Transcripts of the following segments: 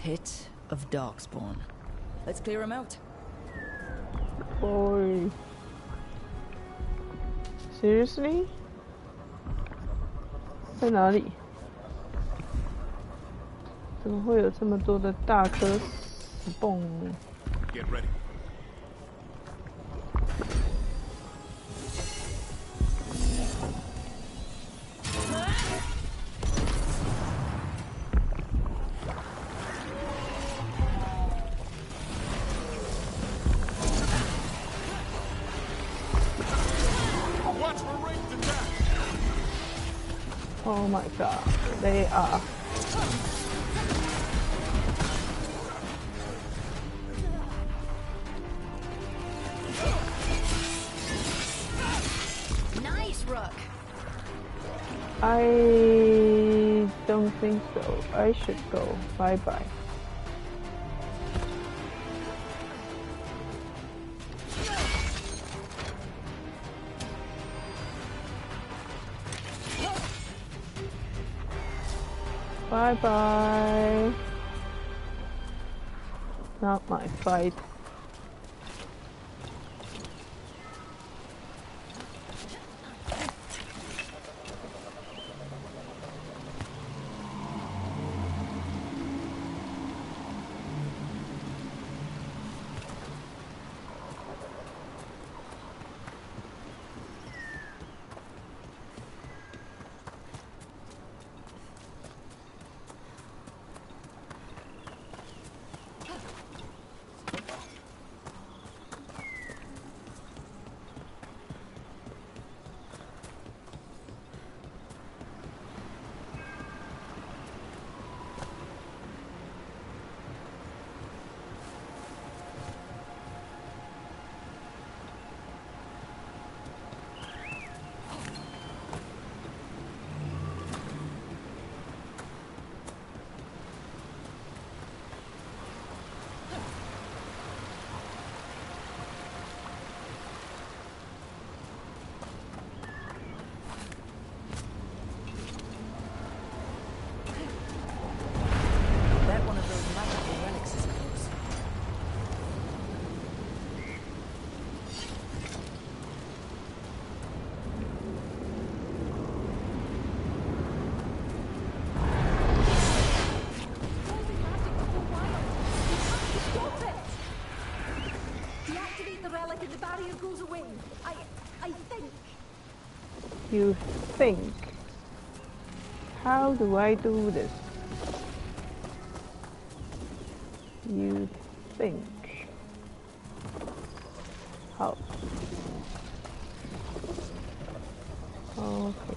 pit of darkspawn. Let's clear him out. Boy. Seriously? 在哪里？怎么会有这么多的大颗死蹦？Get ready. Oh my god, they are. Nice, Rook. I don't think so. I should go. Bye bye. Bye bye. Not my fight. You think? How do I do this? You think? How? Okay.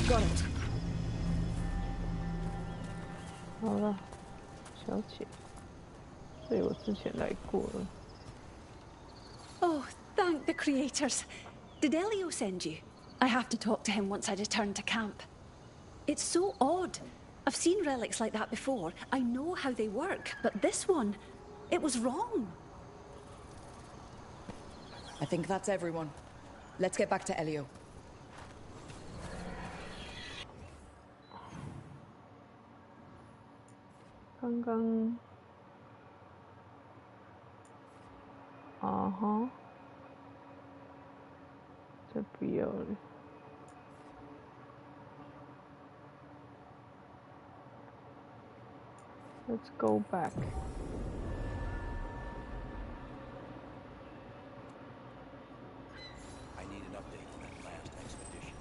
Got it. 好了，小姐，这里我之前来过了。 Oh, thank the creators. Did Elio send you? I have to talk to him once I return to camp. It's so odd. I've seen relics like that before. I know how they work, but this one, it was wrong. I think that's everyone. Let's get back to Elio. Let's go back. I need an update on that last expedition.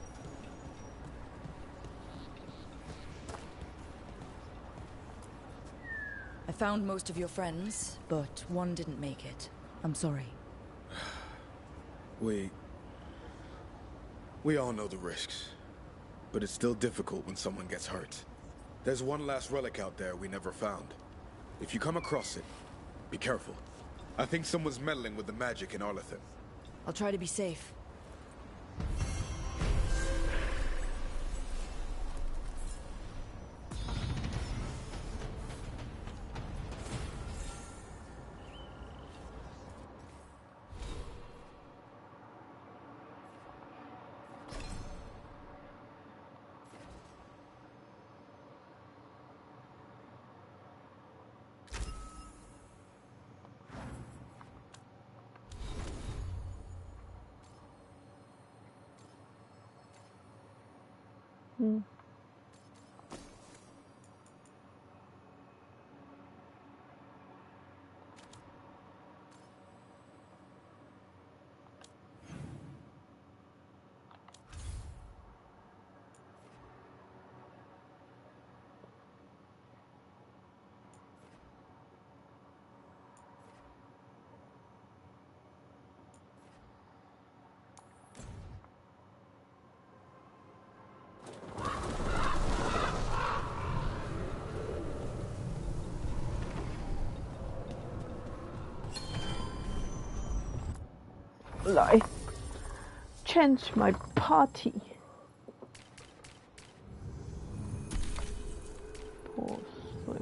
I found most of your friends, but one didn't make it. I'm sorry. We all know the risks, but it's still difficult when someone gets hurt. There's one last relic out there we never found. If you come across it, be careful. I think someone's meddling with the magic in Arlethan. I'll try to be safe. 嗯。来 change my party 破碎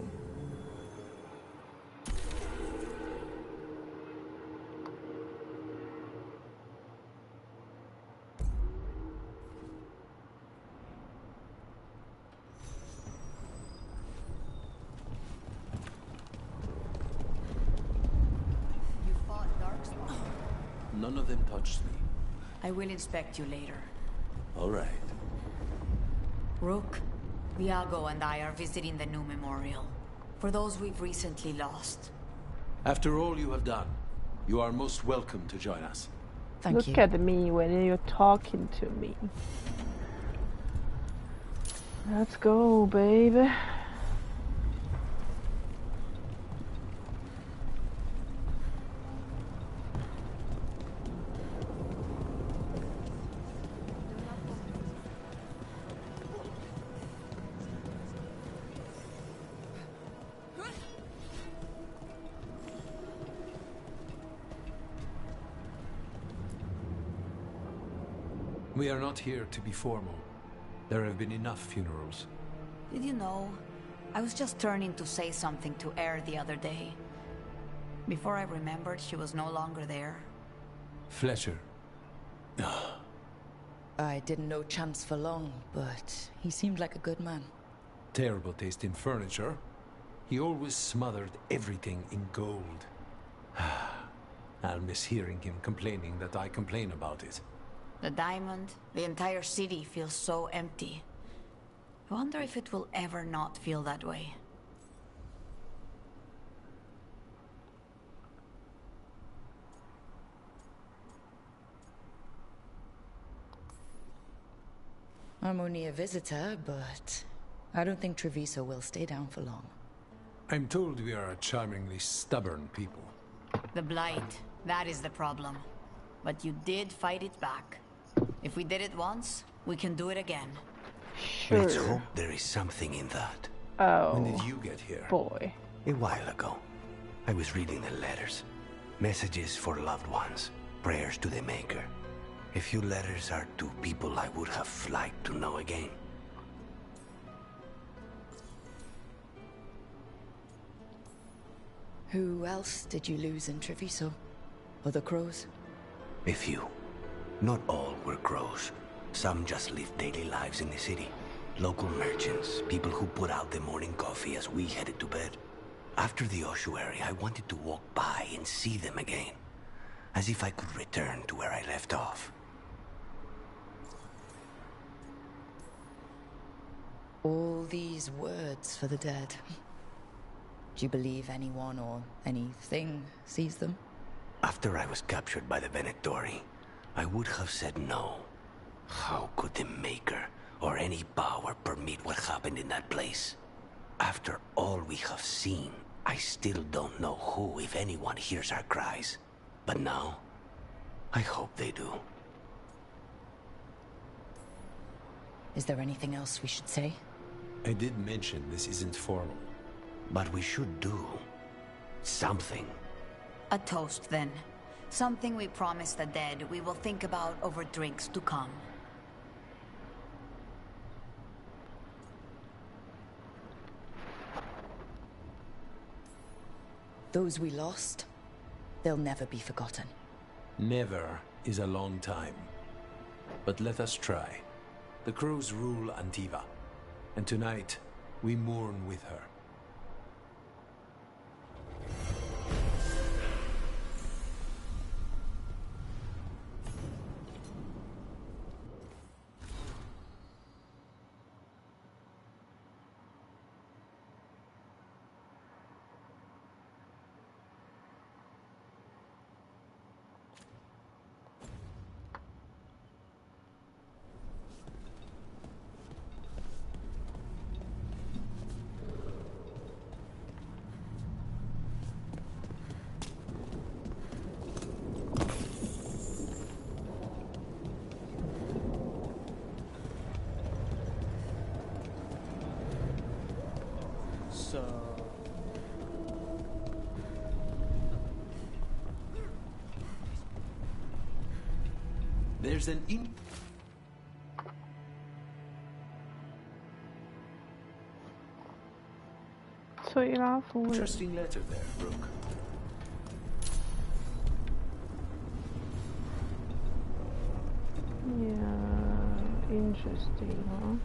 None of them touched me. I will inspect you later. All right. Rook, Viago and I are visiting the new memorial. For those we've recently lost. After all you have done, you are most welcome to join us. Thank you. Look at me when you're talking to me. Let's go, baby. We are not here to be formal. There have been enough funerals. Did you know? I was just turning to say something to Air the other day. Before I remembered, she was no longer there. Fletcher. I didn't know Chance for long, but he seemed like a good man. Terrible taste in furniture. He always smothered everything in gold. I'll miss hearing him complaining that I complain about it. The diamond, the entire city feels so empty. I wonder if it will ever not feel that way. I'm only a visitor, but I don't think Treviso will stay down for long. I'm told we are a charmingly stubborn people. The Blight, that is the problem. But you did fight it back. If we did it once, we can do it again. Sure. Let's hope there is something in that. Oh. When did you get here? Boy. A while ago, I was reading the letters. Messages for loved ones. Prayers to the Maker. A few letters are to people I would have liked to know again. Who else did you lose in Treviso? Other crows? A few. Not all were crows. Some just lived daily lives in the city. Local merchants, people who put out the morning coffee as we headed to bed. After the ossuary, I wanted to walk by and see them again. As if I could return to where I left off. All these words for the dead. Do you believe anyone or anything sees them? After I was captured by the Venatori, I would have said no. How could the Maker or any power permit what happened in that place? After all we have seen, I still don't know who, if anyone, hears our cries. But now, I hope they do. Is there anything else we should say? I did mention this isn't formal. But we should do something. A toast, then. Something we promise the dead we will think about over drinks to come. Those we lost, they'll never be forgotten. Never is a long time. But let us try. The crows rule Antiva, and tonight we mourn with her. There's an interesting letter there, Brooke. Yeah, interesting, huh?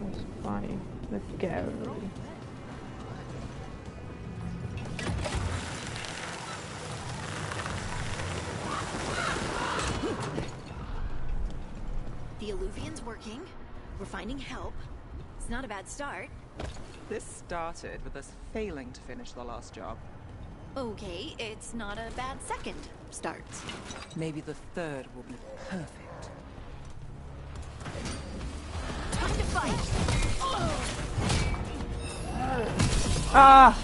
Let's find the gallery. The Alluvian's working. We're finding help. It's not a bad start. This started with us failing to finish the last job. Okay, it's not a bad second start. Maybe the third will be perfect. Time to fight! Ah!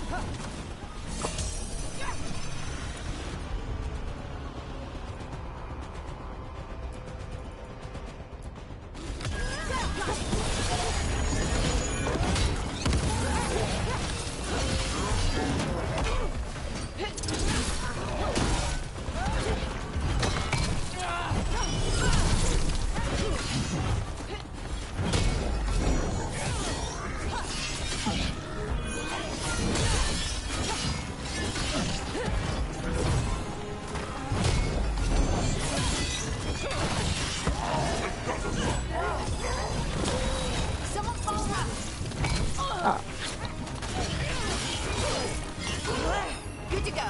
Good to go.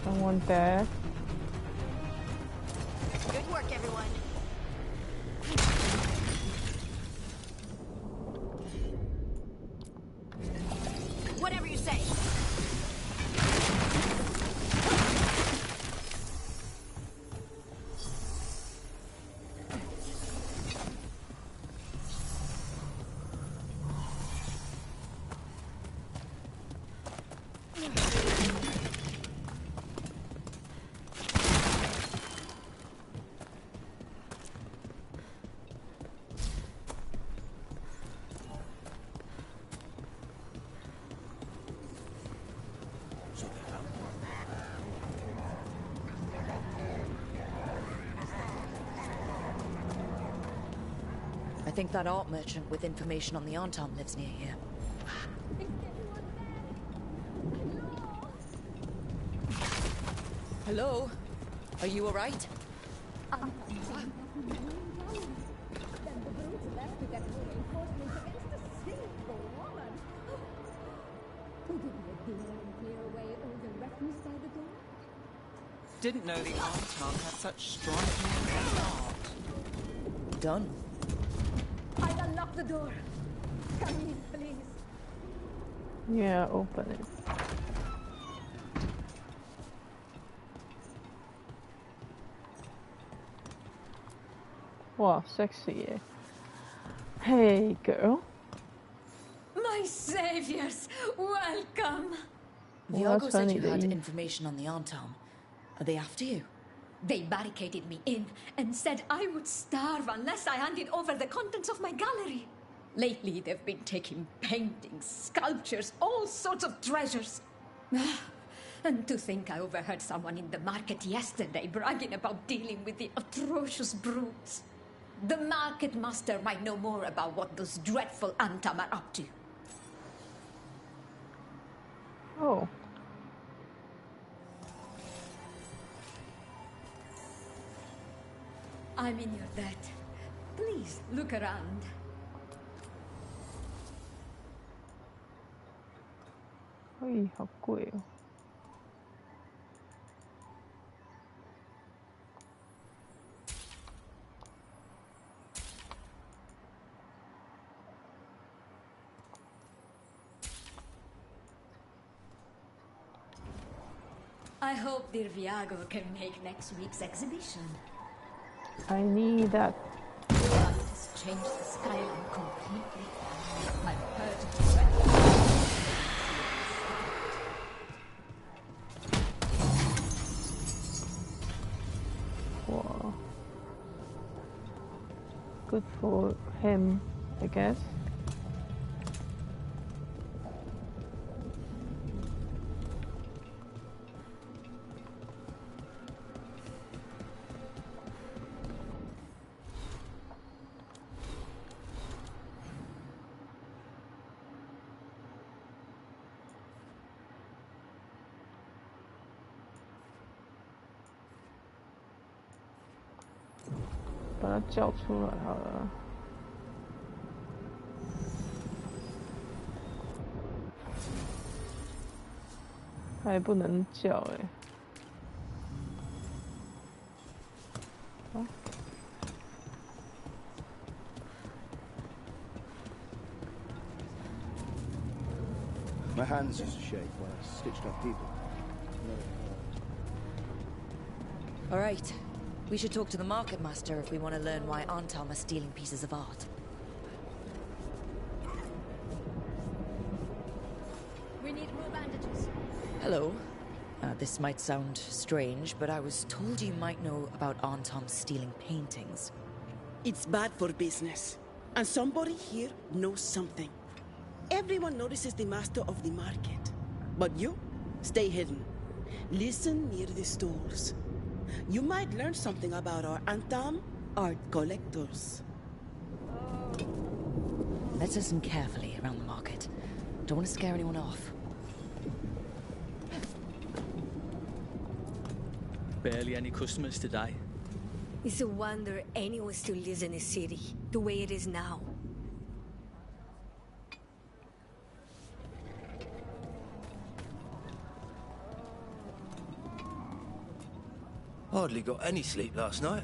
Someone there. Good work, everyone. Whatever you say. I think that art merchant with information on the Arntom lives near here. Hello? Are you alright? Didn't know the Arntom had such strong hands on art. Done. I've unlocked the door. Come in, please. Yeah, open it. Wow, sexy, yeah. Hey, girl. My saviors, welcome. Viago said you had funny. information on the Arntom. Are they after you? They barricaded me in and said I would starve unless I handed over the contents of my gallery. Lately, they've been taking paintings, sculptures, all sorts of treasures. And to think I overheard someone in the market yesterday bragging about dealing with the atrocious brutes. The market master might know more about what those dreadful Arntom are up to. Oh. I'm in your debt. Please, look around. Oj, 好贵哦。I hope dear Viago can make next week's exhibition. I need that. It has changed the skyline completely. I've heard dreadful. Wow. good for him, I guess.把他叫出来好了。他也不能叫哎。啊。My hands used to shake when I stitched up people. All right. We should talk to the market master if we want to learn why Antam are stealing pieces of art. We need more bandages. Hello. This might sound strange, but I was told you might know about Antam stealing paintings. It's bad for business. And somebody here knows something. Everyone notices the master of the market. But you, stay hidden. Listen near the stores. You might learn something about our Antam art collectors. Let's listen carefully around the market. Don't want to scare anyone off. Barely any customers today. It's a wonder anyone still lives in this city, the way it is now. Hardly got any sleep last night.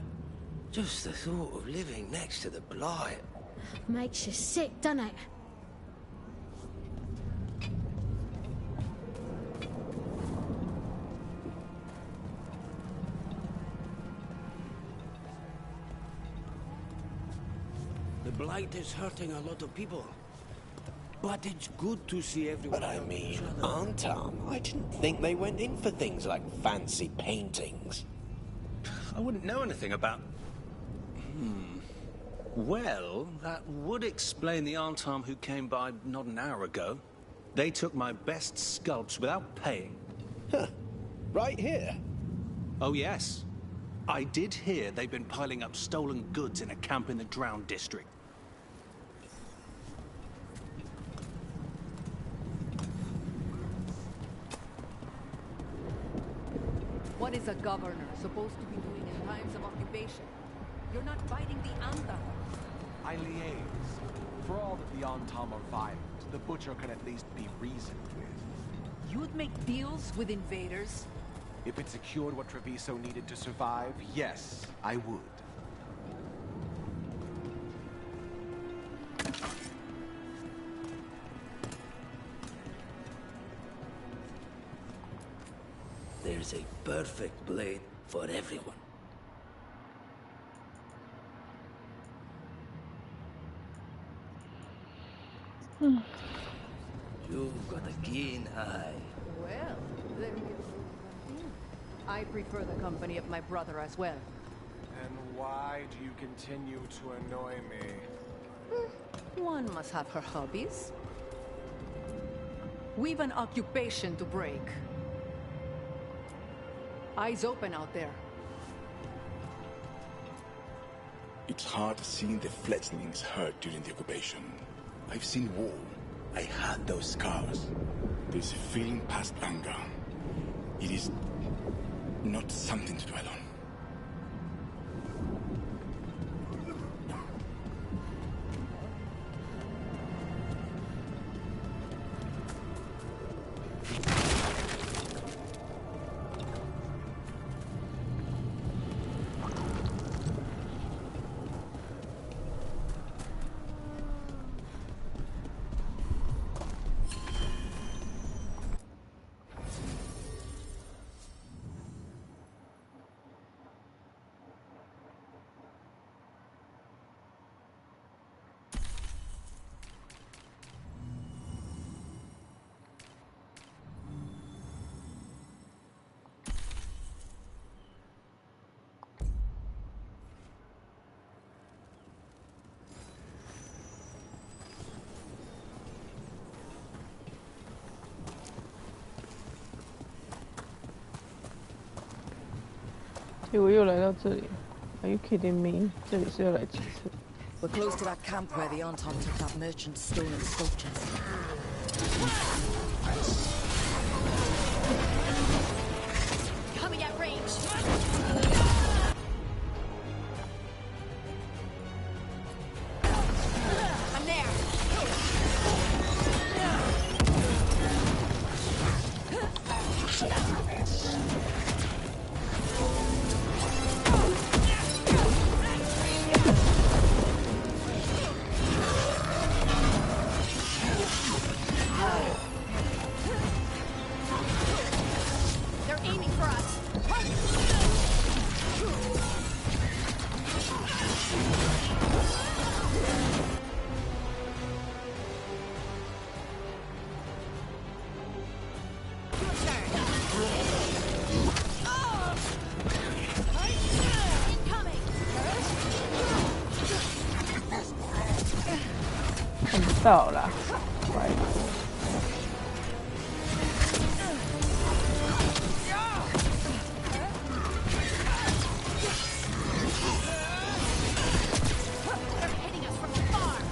Just the thought of living next to the blight. Makes you sick, doesn't it? The blight is hurting a lot of people. But it's good to see everyone. But I mean, Antam, I didn't think they went in for things like fancy paintings. I wouldn't know anything about... Well, that would explain the Antam who came by not an hour ago. They took my best sculpts without paying. Huh. Right here? Oh, yes. I did hear they've been piling up stolen goods in a camp in the Drowned district. What is a governor supposed to be doing in times of occupation? You're not fighting the Antam. I liaise. For all that the Antam are violent, the Butcher can at least be reasoned with. You'd make deals with invaders? If it secured what Treviso needed to survive, yes, I would. There's a perfect blade for everyone. You've got a keen eye. Well, then I prefer the company of my brother as well. And why do you continue to annoy me? One must have her hobbies. We've an occupation to break. Eyes open out there. It's hard seeing the fledglings hurt during the occupation. I've seen war. I had those scars. This feeling past anger. It is not something to dwell on. 结果又来到这里。Are you kidding me？ 这里是要来几次？ We're close to that camp where the Antom took that merchant's stolen sculptures. Coming at range. I'm there. They're aiming for us. Incoming. 看不到啦，拜托。 They're hitting us from afar. "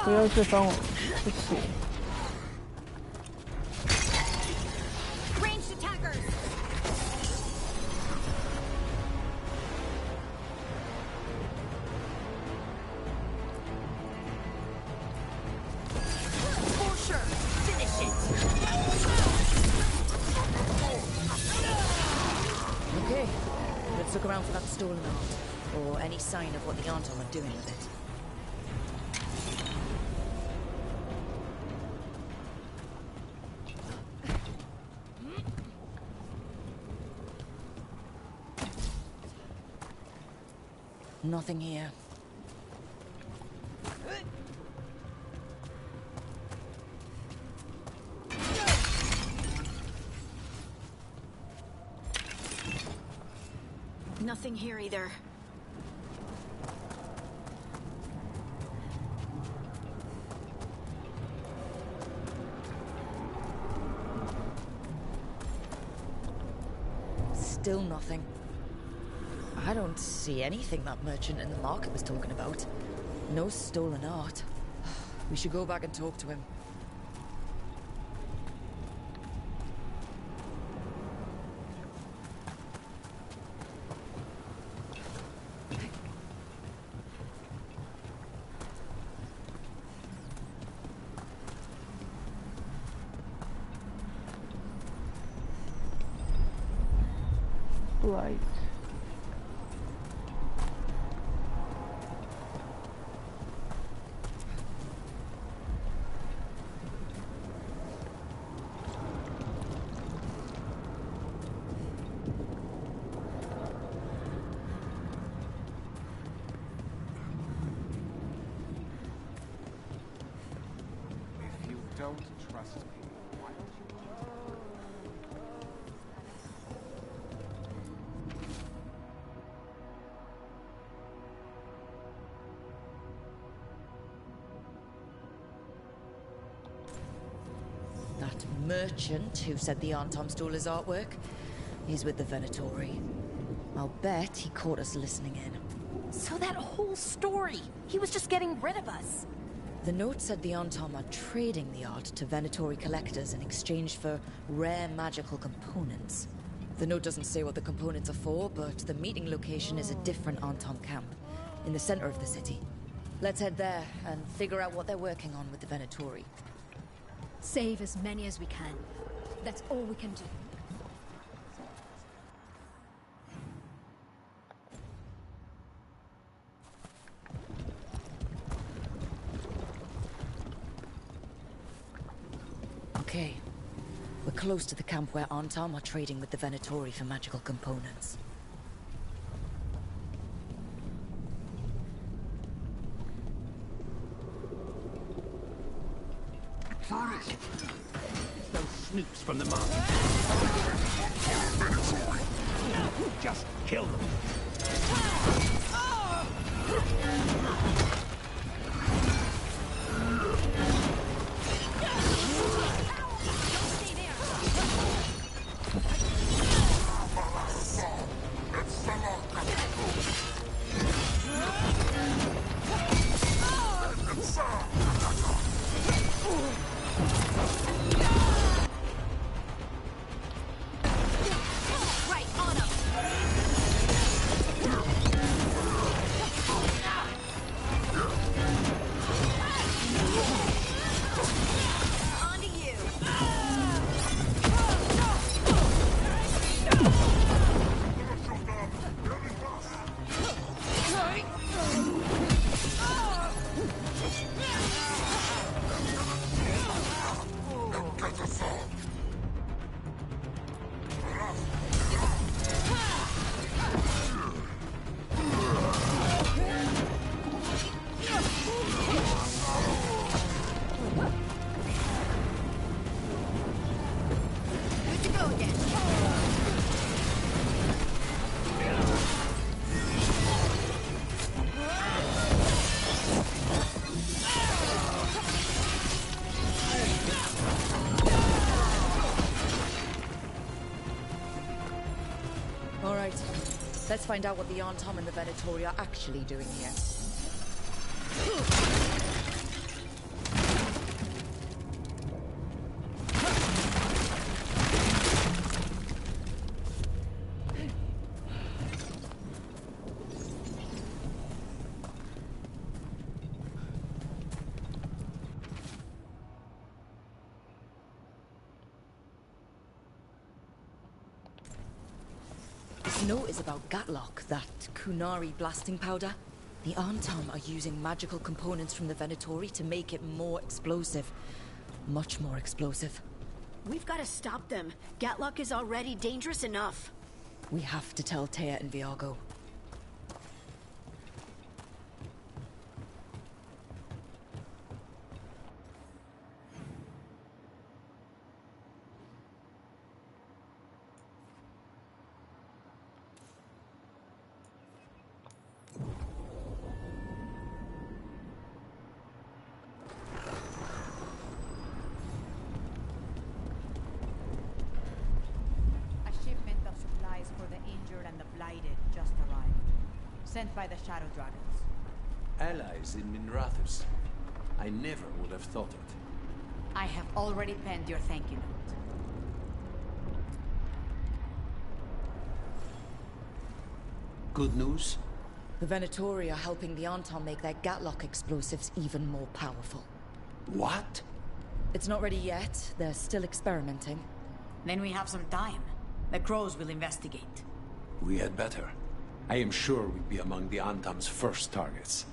不要再帮我，不行。 Ranged attackers. For sure. Finish it. Okay, let's look around for that stolen art, or any sign of what the Antom are doing with it. Nothing here. Nothing here either. Still nothing. I don't see anything that merchant in the market was talking about. No stolen art. We should go back and talk to him. Right. If you don't trust me, why don't you? That merchant who said the Antom stole his artwork, he's with the Venatori. I'll bet he caught us listening in. So that whole story, he was just getting rid of us. The note said the Antom are trading the art to Venatori collectors in exchange for rare magical components. The note doesn't say what the components are for, but the meeting location is a different Antom camp, in the center of the city. Let's head there and figure out what they're working on with the Venatori. Save as many as we can. That's all we can do. Okay. We're close to the camp where Antom are trading with the Venatori for magical components. Those snoops from the market. Just kill them. Let's find out what the Antom and the Venatori are actually doing here. This note is about Gatlock, that Kunari blasting powder. The Antom are using magical components from the Venatori to make it more explosive. Much more explosive. We've got to stop them. Gatlock is already dangerous enough. We have to tell Taya and Viago. Sent by the Shadow Dragons. Allies in Minrathous. I never would have thought it. I have already penned your thank you note. Good news? The Venatori are helping the Antom make their Gatlock explosives even more powerful. What? It's not ready yet. They're still experimenting. Then we have some time. The Crows will investigate. We had better. I am sure we'd be among the Antom's first targets.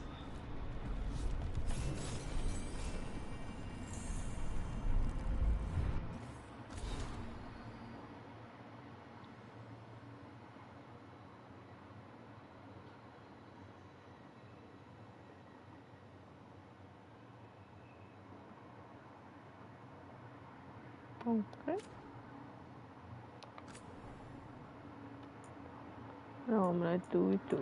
Okay. Nou, om naar toe toe.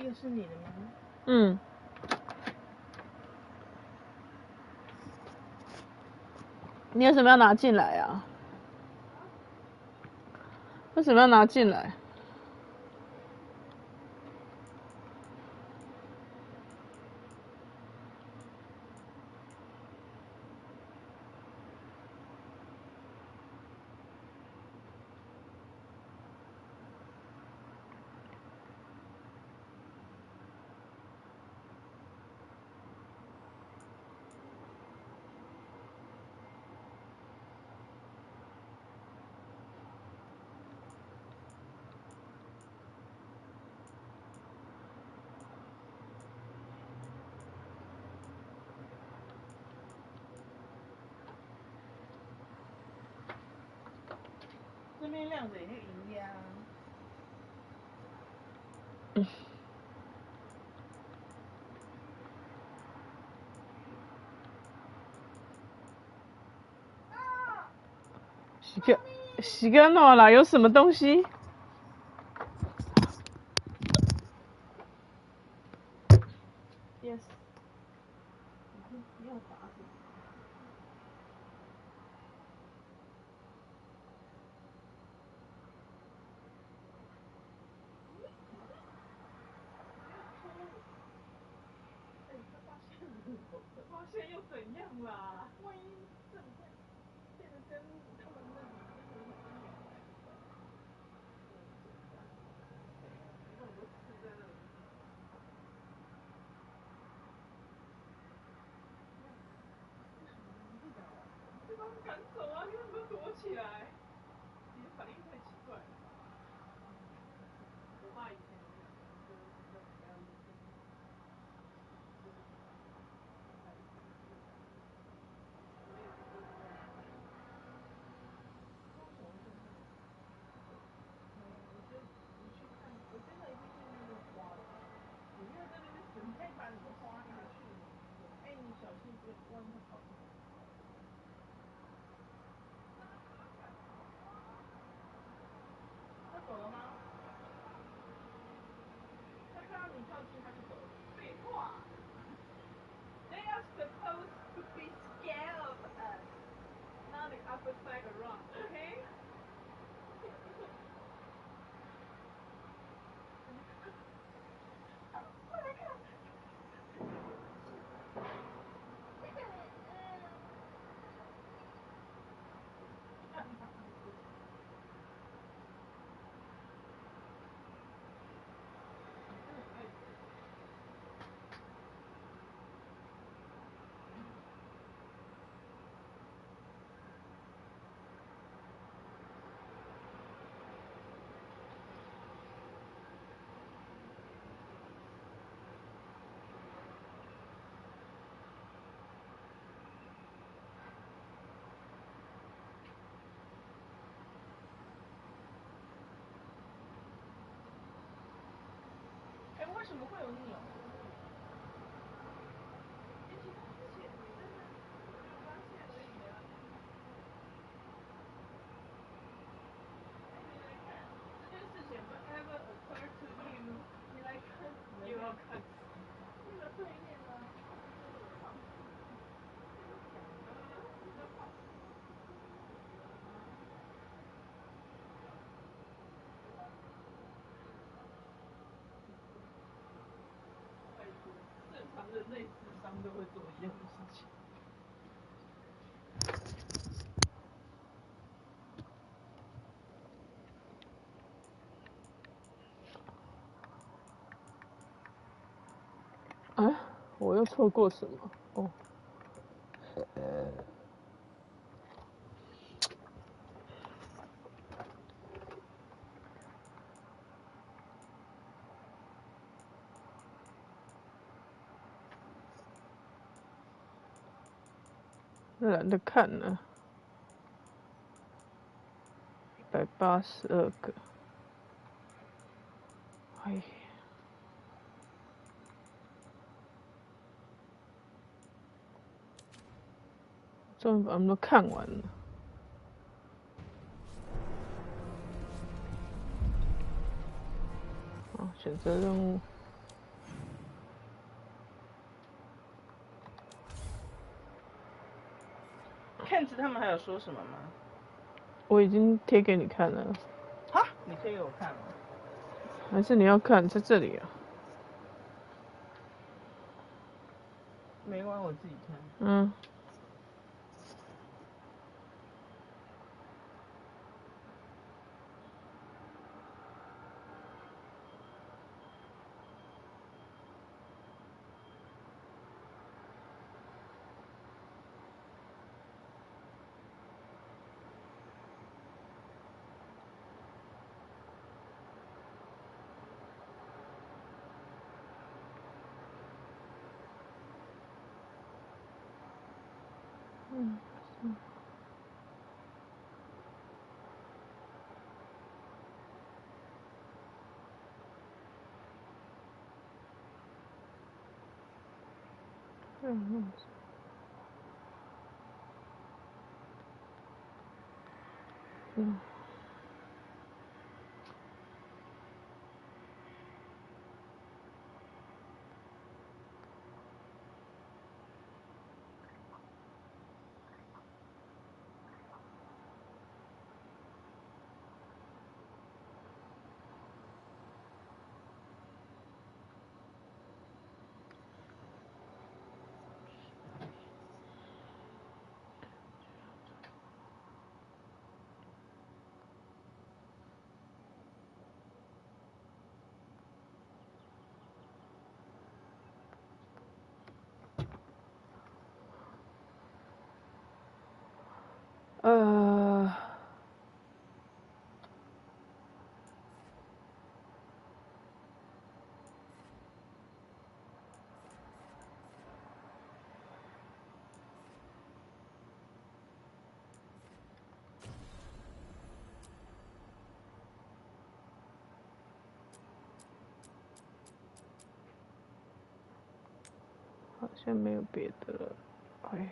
这个是你的吗？嗯。你为什么要拿进来啊？为什么要拿进来？这边亮着也是银呀。洗个弄啦，有什么东西？Yes。你要打什么？发现又怎样啦？万一这里变得跟他们那里就是很一样来的话，那我都刺在那里。就把他们赶走啊！你为什么躲起来？你的反应太奇怪了吧？我爸以前有讲，就是要不要你可以把你的花拿去，哎，你小心别万一它跑出来。它走了吗？它看到你靠近，它就走了。废话。They are supposed to be scared of us, not the other side around, okay? 为什么会有鸟？其实它之前你真的没有发现而已啊。你来看这件事情 ，whatever occurred to you， 你来看，又要看那个对面呢，就是我放弃，就是讲的，你在放弃。正常人类智商都会做一样的事情。啊！我又错过什么？哦。懒得看了，182个。哎。终于把他们都看完了。好，选择任务。他们还有说什么吗？我已经贴给你看了。哈，你贴给我看了？还是你要看在这里啊？没关系，我自己看。嗯。好像没有别的了，哎。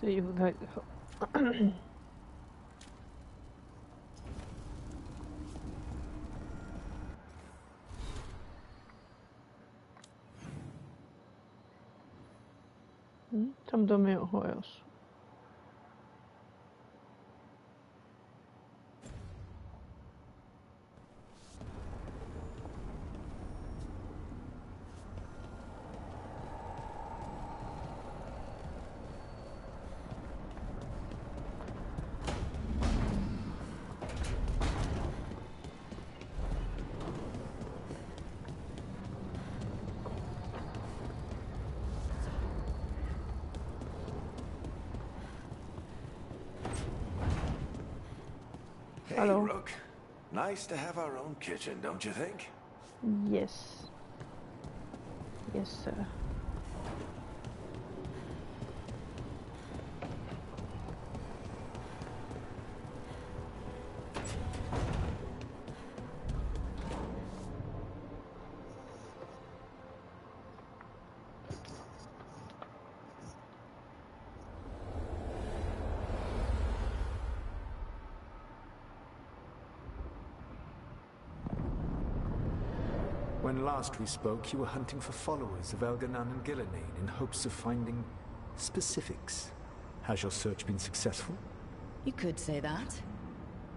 这衣服太好。他们都没有话要说。Hello. Hey, Rook. Nice to have our own kitchen, don't you think? Yes. Yes, sir. When last we spoke, you were hunting for followers of Elganan and Gillenane in hopes of finding specifics. Has your search been successful? You could say that.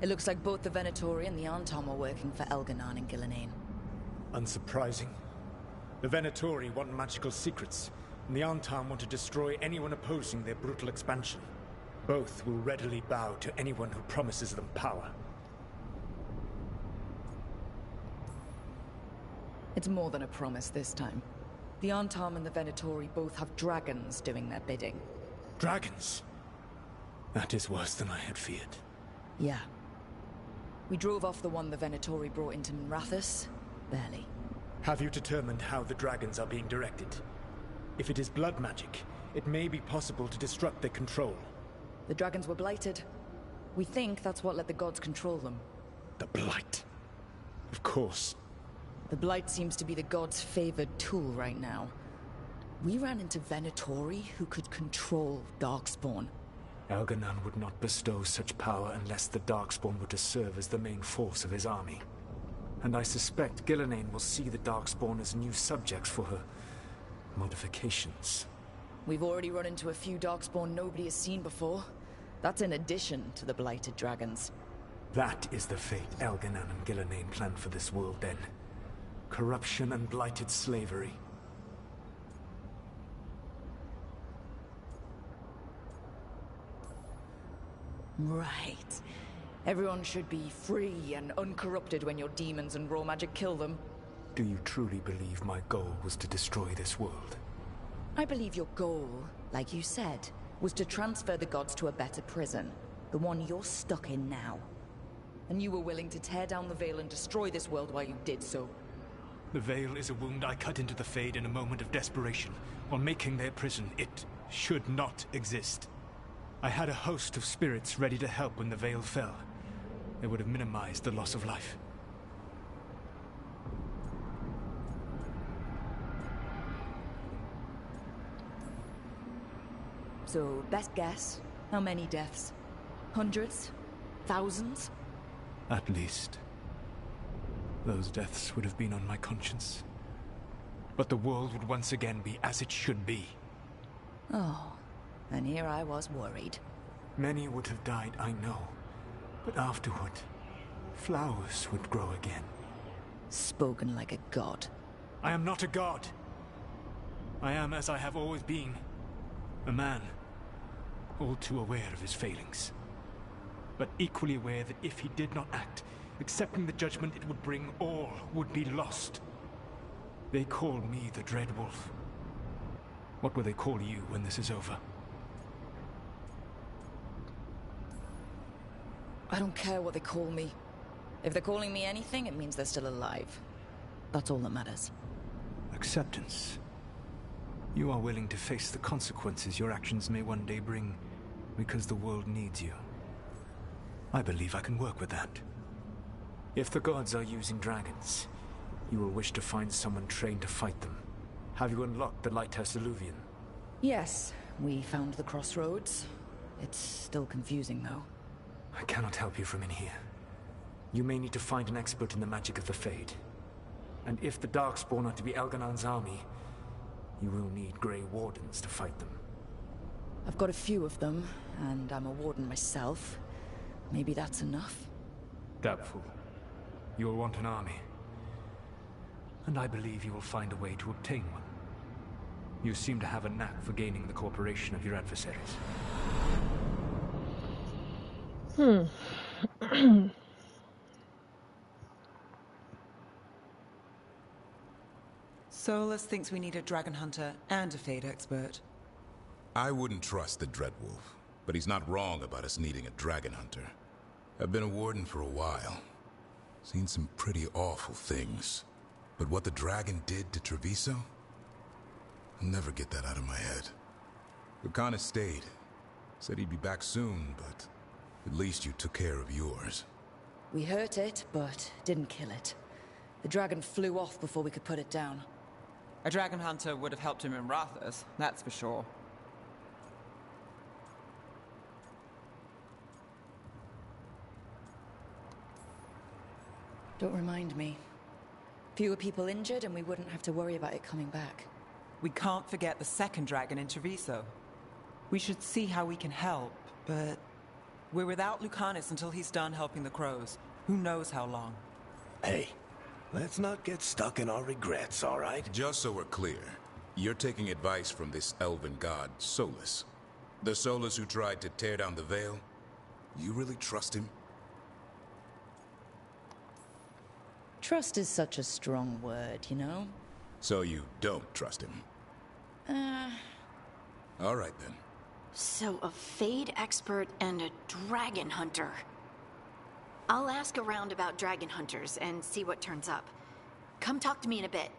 It looks like both the Venatori and the Antom are working for Elganan and Gillenane. Unsurprising. The Venatori want magical secrets, and the Antom want to destroy anyone opposing their brutal expansion. Both will readily bow to anyone who promises them power. It's more than a promise this time. The Antom and the Venatori both have dragons doing their bidding. Dragons? That is worse than I had feared. Yeah. We drove off the one the Venatori brought into Minrathous. Barely. Have you determined how the dragons are being directed? If it is blood magic, it may be possible to disrupt their control. The dragons were blighted. We think that's what let the gods control them. The Blight. Of course. The Blight seems to be the gods' favored tool right now. We ran into Venatori who could control Darkspawn. Elganan would not bestow such power unless the Darkspawn were to serve as the main force of his army. And I suspect Gillenane will see the Darkspawn as new subjects for her modifications. We've already run into a few Darkspawn nobody has seen before. That's in addition to the blighted dragons. That is the fate Elganan and Gillenane planned for this world then. Corruption and blighted slavery. Right. Everyone should be free and uncorrupted when your demons and raw magic kill them. Do you truly believe my goal was to destroy this world? I believe your goal, like you said, was to transfer the gods to a better prison. The one you're stuck in now. And you were willing to tear down the Veil and destroy this world while you did so. The Veil is a wound I cut into the Fade in a moment of desperation, while making their prison. It should not exist. I had a host of spirits ready to help when the Veil fell. They would have minimized the loss of life. So, best guess, how many deaths? Hundreds? Thousands? At least. Those deaths would have been on my conscience. But the world would once again be as it should be. Oh, and here I was worried. Many would have died, I know. But afterward, flowers would grow again. Spoken like a god. I am not a god. I am as I have always been. A man. All too aware of his failings. But equally aware that if he did not act, accepting the judgment it would bring, all would be lost. They call me the Dread Wolf. What will they call you when this is over? I don't care what they call me. If they're calling me anything, it means they're still alive. That's all that matters. Acceptance. You are willing to face the consequences your actions may one day bring, because the world needs you. I believe I can work with that. If the gods are using dragons, you will wish to find someone trained to fight them. Have you unlocked the Lighthouse Illuvian? Yes, We found the crossroads. It's still confusing, though. I cannot help you from in here. You may need to find an expert in the magic of the Fade. And if the Darkspawn are to be Elganon's army, you will need Grey Wardens to fight them. I've got a few of them, and I'm a warden myself. Maybe that's enough? Doubtful. You will want an army. And I believe you will find a way to obtain one. You seem to have a knack for gaining the cooperation of your adversaries. Solus thinks we need a dragon hunter and a Fade expert. I wouldn't trust the Dreadwolf, but he's not wrong about us needing a dragon hunter. I've been a warden for a while. Seen some pretty awful things. But what the dragon did to Treviso? I'll never get that out of my head. Lucanus stayed. Said he'd be back soon, but at least you took care of yours. We hurt it, but didn't kill it. The dragon flew off before we could put it down. A dragon hunter would have helped him in Rathas, that's for sure. Don't remind me. Fewer people injured and we wouldn't have to worry about it coming back. We can't forget the second dragon in Treviso. We should see how we can help, but we're without Lucanus until he's done helping the crows. Who knows how long? Hey, let's not get stuck in our regrets, all right? Just so we're clear, you're taking advice from this elven god, Solus. The Solus who tried to tear down the Veil? You really trust him? Trust is such a strong word, you know? So you don't trust him? All right, then. So, a Fade expert and a dragon hunter. I'll ask around about dragon hunters and see what turns up. Come talk to me in a bit.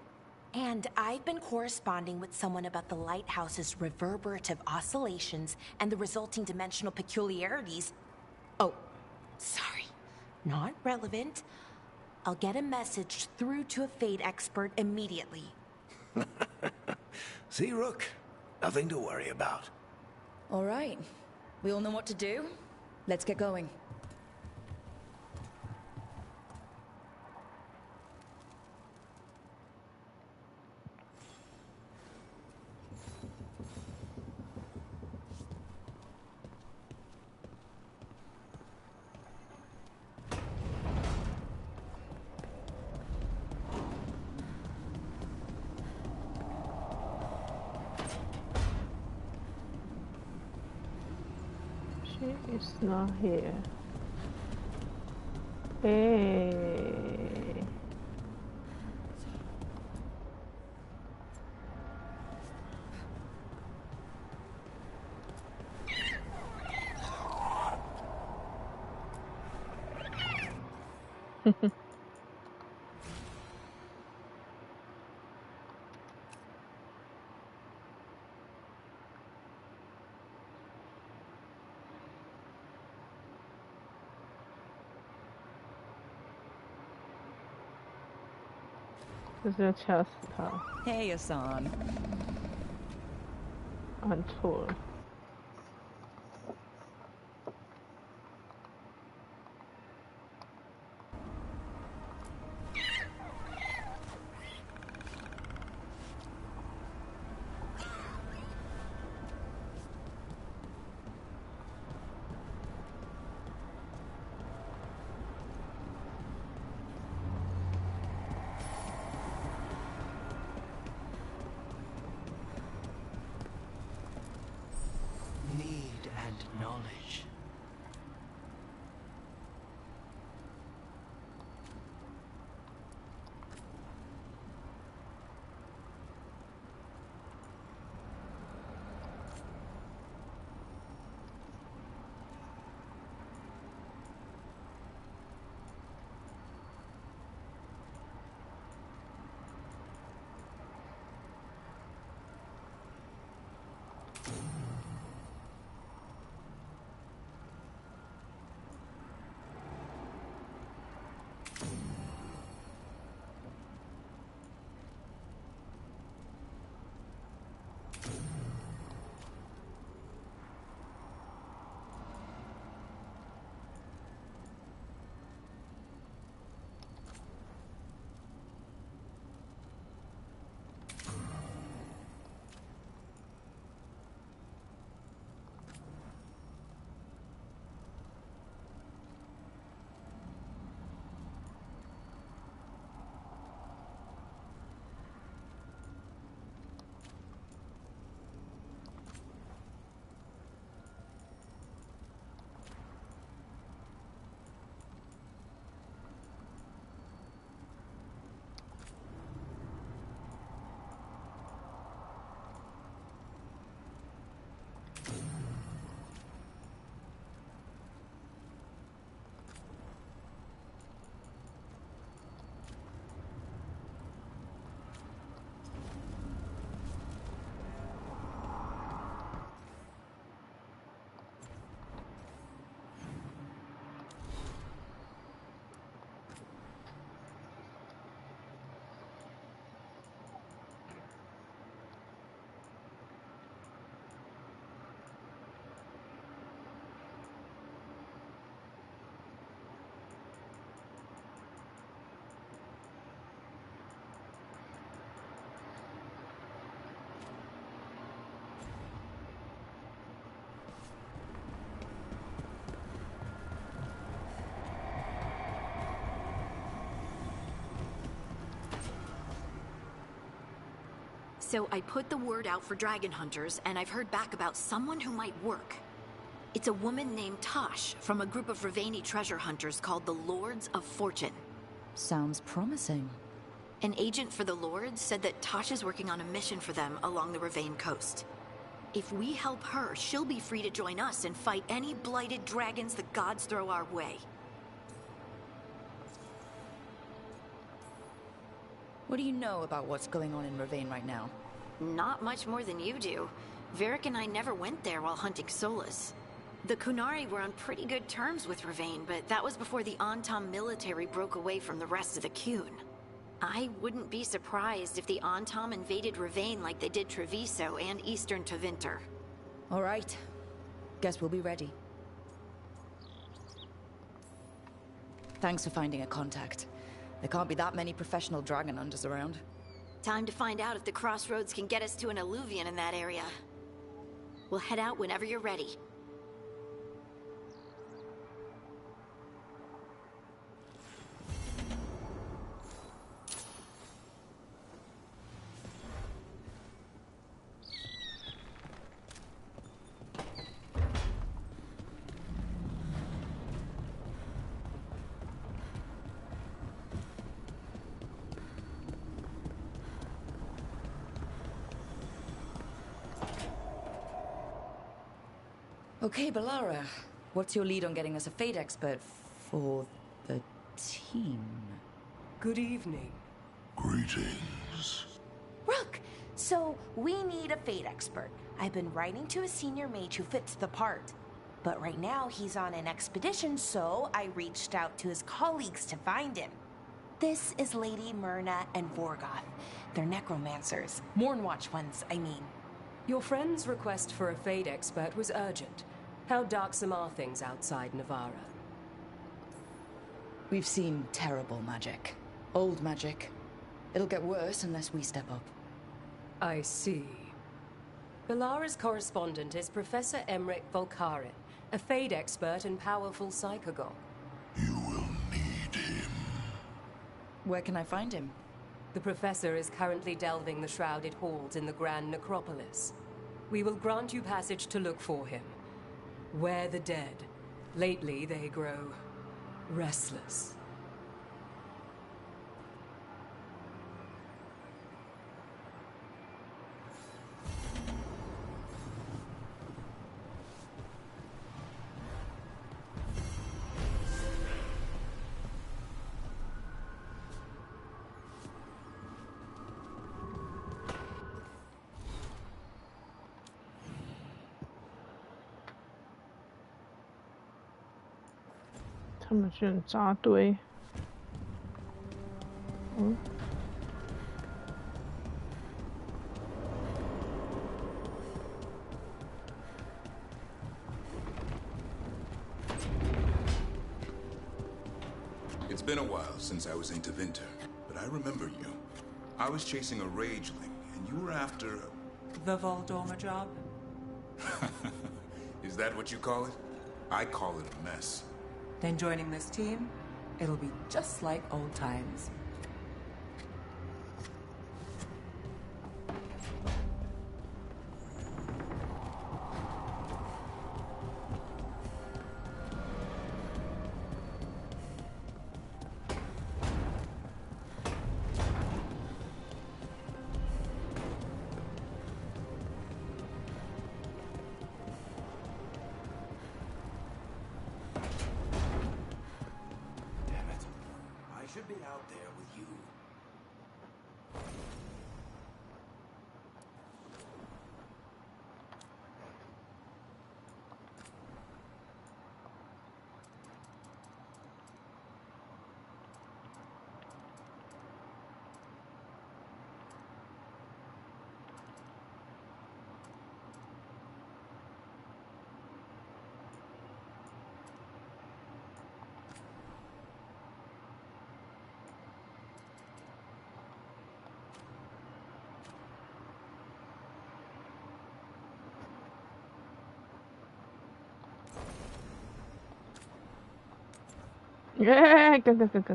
And I've been corresponding with someone about the lighthouse's reverberative oscillations and the resulting dimensional peculiarities. Oh, sorry. Not relevant. I'll get a message through to a Fade expert immediately. See, Rook? Nothing to worry about. All right. We all know what to do. Let's get going. It's not here. Hey.就是要掐死他。Hey, Asan. 按错了。Need and knowledge. So I put the word out for dragon hunters, and I've heard back about someone who might work. It's a woman named Tosh from a group of Ravani treasure hunters called the Lords of Fortune. Sounds promising. An agent for the Lords said that Tosh is working on a mission for them along the Ravane coast. If we help her, she'll be free to join us and fight any blighted dragons the gods throw our way. What do you know about what's going on in Ravane right now? Not much more than you do. Varric and I never went there while hunting Solas. The Kunari were on pretty good terms with Ravane, but that was before the Antam military broke away from the rest of the Qun. I wouldn't be surprised if the Antam invaded Ravane like they did Treviso and eastern Tevinter. All right. Guess we'll be ready. Thanks for finding a contact. There can't be that many professional dragon hunters around. Time to find out if the crossroads can get us to an alluvion in that area. We'll head out whenever you're ready. Okay, Balara. What's your lead on getting us a fate expert for the team? Good evening. Greetings. Rook, so we need a fate expert. I've been writing to a senior mage who fits the part. But right now he's on an expedition, so I reached out to his colleagues to find him. This is Lady Myrna and Vorgoth. They're necromancers. Mournwatch ones, I mean. Your friend's request for a fate expert was urgent. How darksome are things outside Navara? We've seen terrible magic. Old magic. It'll get worse unless we step up. I see. Balara's correspondent is Professor Emmerich Volkaren, a fate expert and powerful psychagon. You will need him. Where can I find him? The professor is currently delving the shrouded halls in the Grand Necropolis. We will grant you passage to look for him. Where the dead. Lately they grow restless. 他们居然扎堆。嗯。It's been a while since I was in Tevinter, but I remember you. I was chasing a rageling, and you were after... The Voldorma job? Is that what you call it? I call it a mess. Then joining this team, it'll be just like old times. Should be out there with you.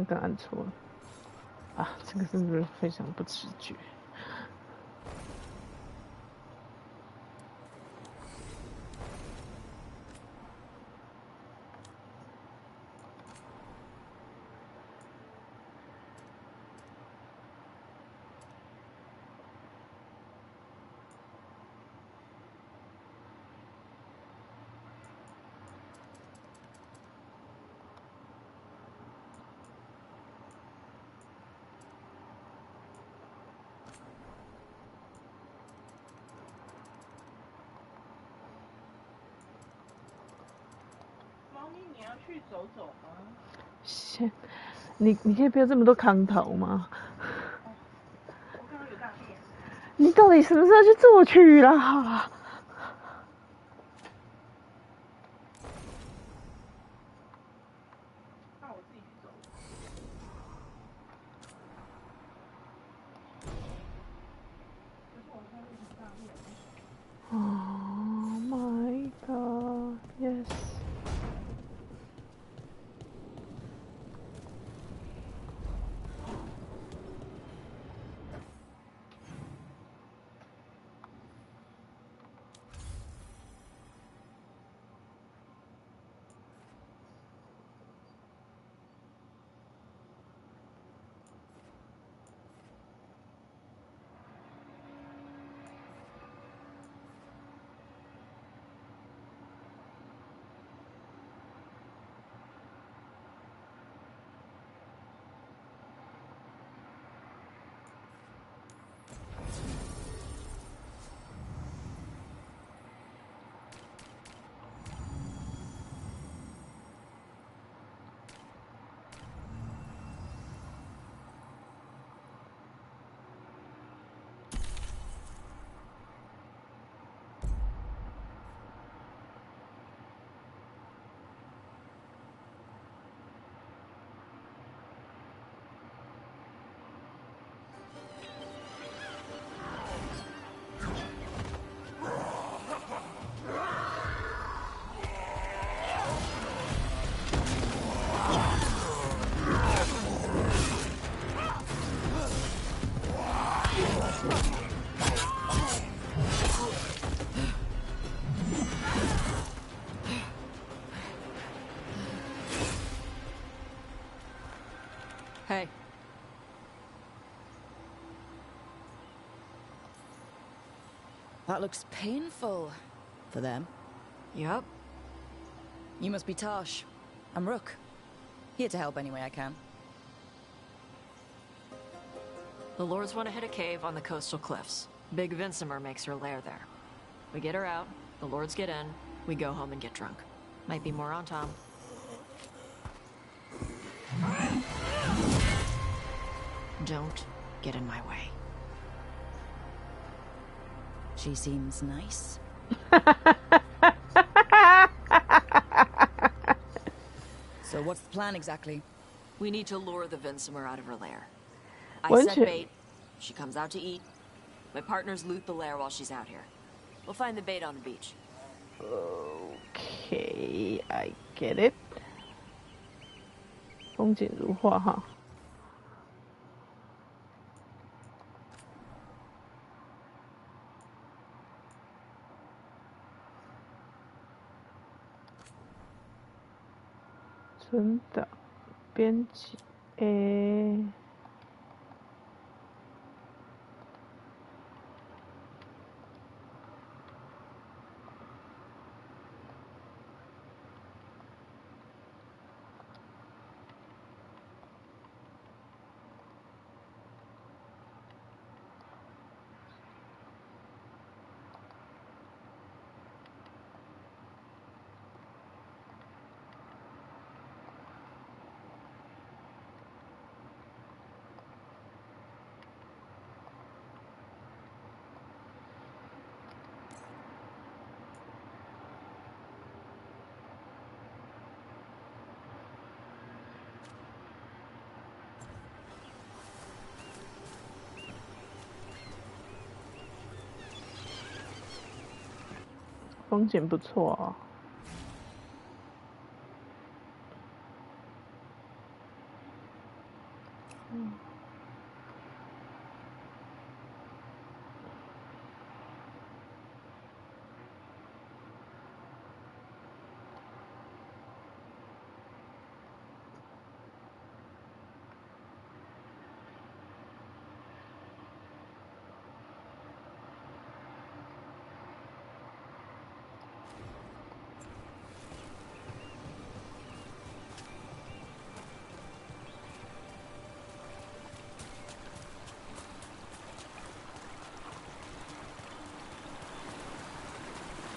刚按错了啊！这个是不是非常不直觉？你要去走走吗？你可以不要这么多康头吗？我刚刚有大便。你到底什么时候去作曲啦？那我自己去走。可是我刚刚有大便。Oh my god, yes. Hey. That looks painful. For them. Yup. You must be Tosh. I'm Rook. Here to help any way I can. The Lords want to hit a cave on the coastal cliffs. Big Vincimer makes her lair there. We get her out, the Lords get in, we go home and get drunk. Might be more on Tom. Don't get in my way. She seems nice. So what's the plan exactly? We need to lure the Vincimer out of her lair. I set bait, she comes out to eat. My partners loot the lair while she's out here. We'll find the bait on the beach. Okay, I get it. 风景如画哈。存档编辑 A。风景不错哦。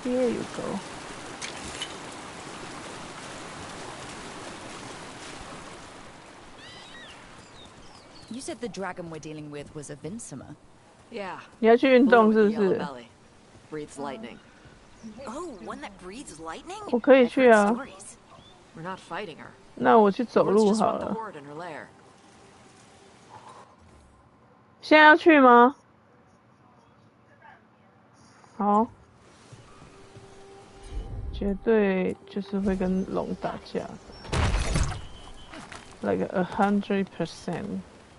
Here you go. You said the dragon we're dealing with was a Vincemer. Yeah. 你要去运动是不 Yellow 是？ belly. Breathes lightning. Oh, one that breathes lightning? 我可以去啊。 We're not fighting her. 那我去走 Let's 路 just 好 want the 了。 horde in her lair. 现在要去吗？好。绝对就是会跟龙打架的。Like 100%,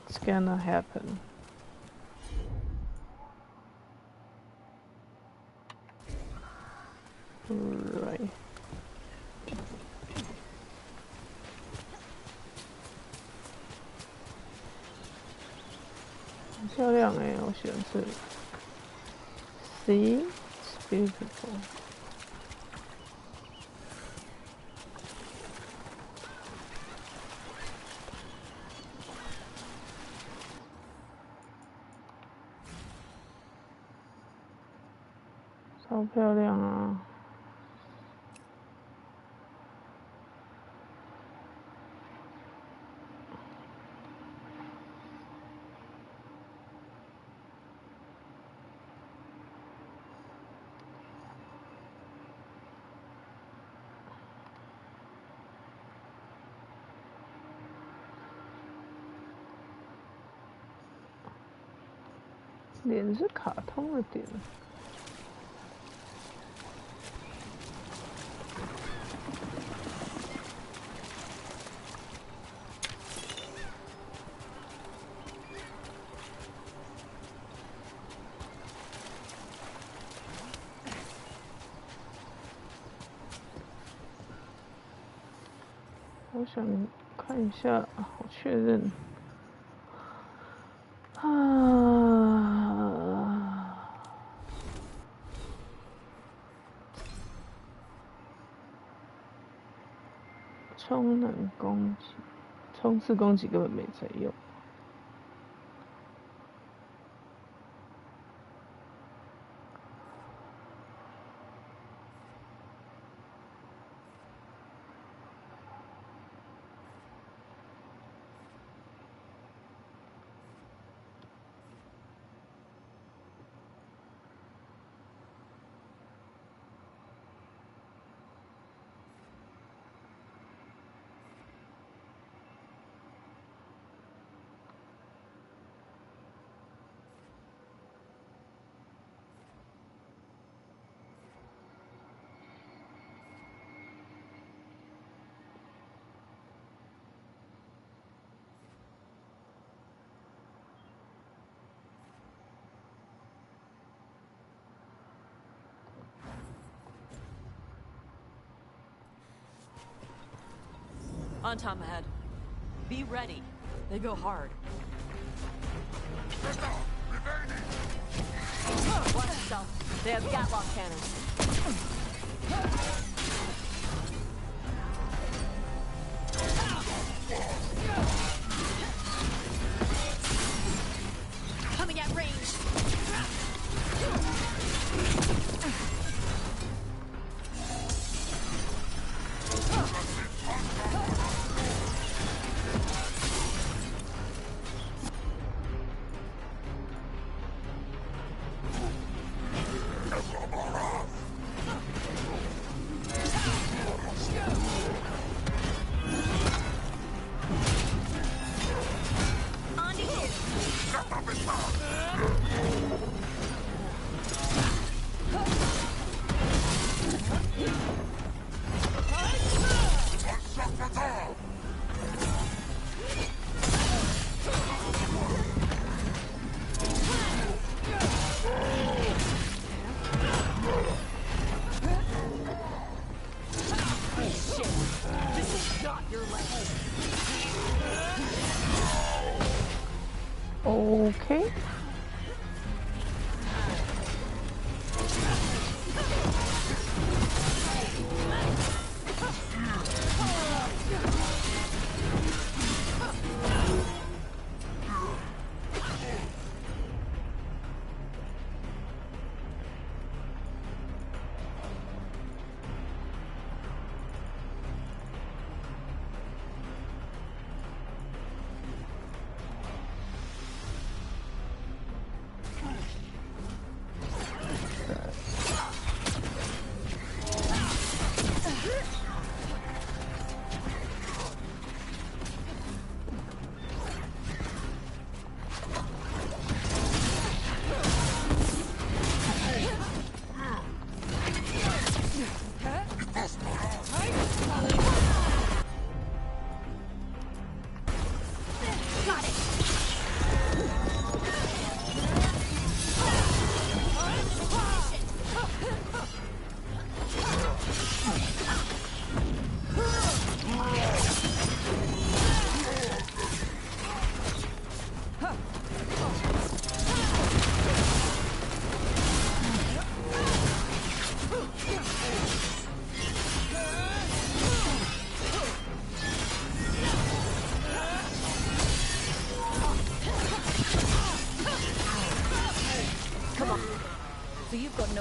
it's gonna happen. Right. 很漂亮哎，我喜欢这里。See, it's beautiful. 超漂亮啊！脸是卡通的点。我想看一下，我确认。冲能攻击，冲刺攻击根本没在用。On Tom ahead. Be ready. They go hard. Watch yourself. They have Gatlock cannons. Coming at range. Okay.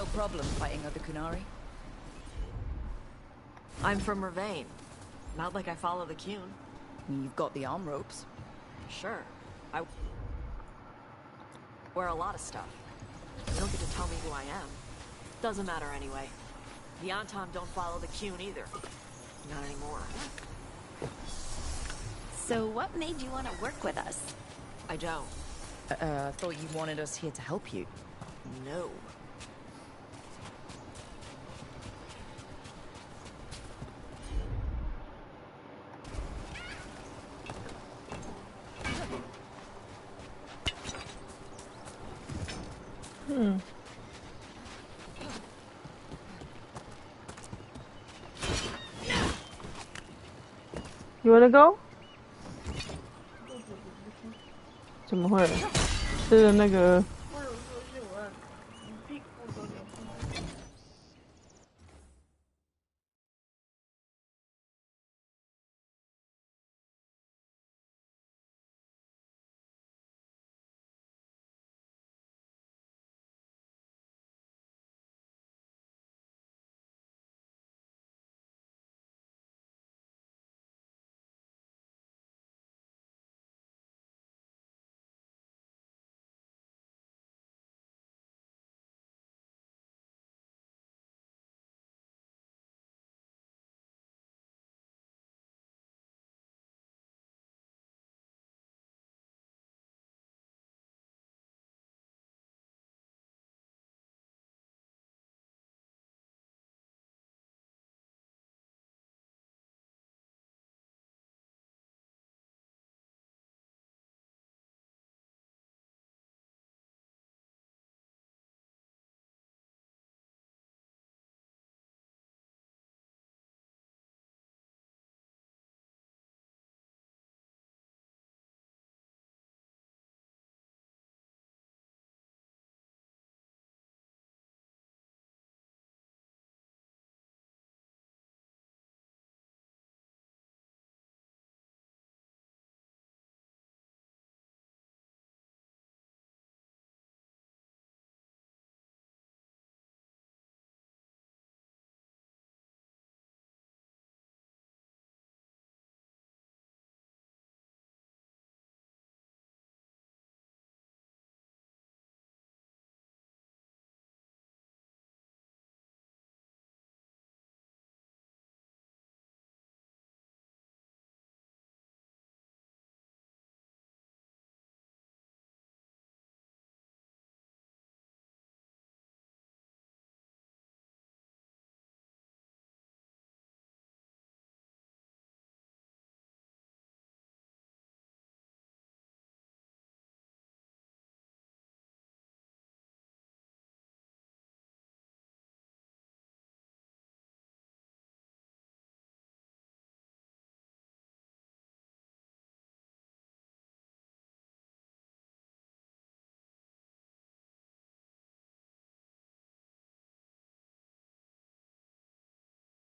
no problem fighting other Kunari? I'm from Ravain. Not like I follow the Qun. You've got the arm ropes. Sure. I wear a lot of stuff. You don't get to tell me who I am. Doesn't matter anyway. The Antom don't follow the Qun either. Not anymore. So what made you want to work with us? I don't. I thought you wanted us here to help you. No. You wanna go? 怎么会？吃了那个